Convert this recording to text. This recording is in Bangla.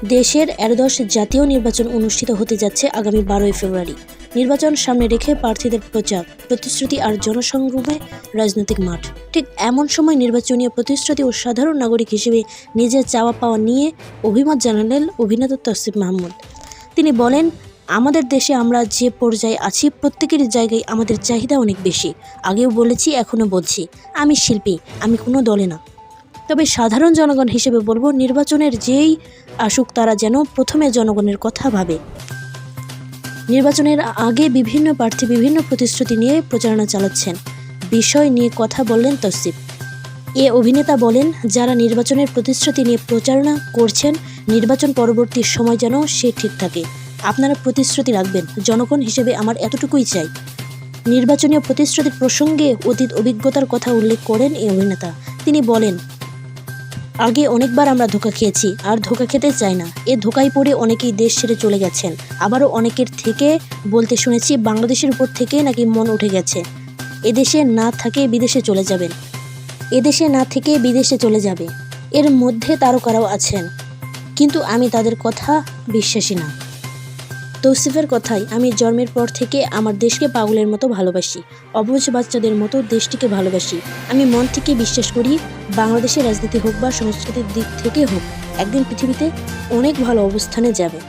দেশের ১১ জাতীয় নির্বাচন অনুষ্ঠিত হতে যাচ্ছে আগামী ১২ই ফেব্রুয়ারি। নির্বাচন সামনে রেখে প্রার্থীদের প্রচার, প্রতিশ্রুতি আর জনসংগ্রামে রাজনৈতিক মাঠ। ঠিক এমন সময় নির্বাচনী প্রতিশ্রুতি ও সাধারণ নাগরিক হিসেবে নিজের চাওয়া পাওয়া নিয়ে অভিমত জানালেন অভিনেতা তৌসিফ মাহমুদ। তিনি বলেন, আমাদের দেশে আমরা যে পর্যায়ে আছি প্রত্যেকের জায়গায় আমাদের চাহিদা অনেক বেশি। আগেও বলেছি, এখনও বলছি, আমি শিল্পী, আমি কোনো দলে না। তবে সাধারণ জনগণ হিসেবে বলবো, নির্বাচনের যেই আসুক তারা যেন প্রথমে জনগণের কথা ভাবে। নির্বাচনের আগে বিভিন্ন প্রার্থী বিভিন্ন প্রতিশ্রুতি নিয়ে প্রচারণা চালাচ্ছেন, বিষয় নিয়ে কথা বললেন তৌসিফ। এ অভিনেতা বলেন, যারা নির্বাচনের প্রতিশ্রুতি নিয়ে প্রচারণা করছেন, নির্বাচন পরবর্তী সময় যেন সে ঠিক থাকে। আপনারা প্রতিশ্রুতি রাখবেন, জনগণ হিসেবে আমার এতটুকুই চাই। নির্বাচনীয় প্রতিশ্রুতির প্রসঙ্গে অতীত অভিজ্ঞতার কথা উল্লেখ করেন এই অভিনেতা। তিনি বলেন, আগে অনেকবার আমরা ধোঁকা খেয়েছি, আর ধোঁকা খেতে চাই না। এ ধোঁকায় পড়ে অনেকেই দেশ ছেড়ে চলে গেছেন। আবারও অনেকের থেকে বলতে শুনেছি, বাংলাদেশের উপর থেকে নাকি মন উঠে গেছে, এদেশে না থেকে বিদেশে চলে যাবেন। এদেশে না থেকে বিদেশে চলে যাবে। এর মধ্যে তারকারাও আছেন, কিন্তু আমি তাদের কথা বিশ্বাসী না। তৌসিফের কথায়, আমি জন্মের পর থেকে আমার দেশকে পাগলের মতো ভালোবাসি, অবুঝ বাচ্চাদের মতো দেশটিকে ভালোবাসি। আমি মন থেকে বিশ্বাস করি, বাংলাদেশের রাজনীতি হোক বা সংস্কৃতির দিক থেকে হোক, একদিন পৃথিবীতে অনেক ভালো অবস্থানে যাবে।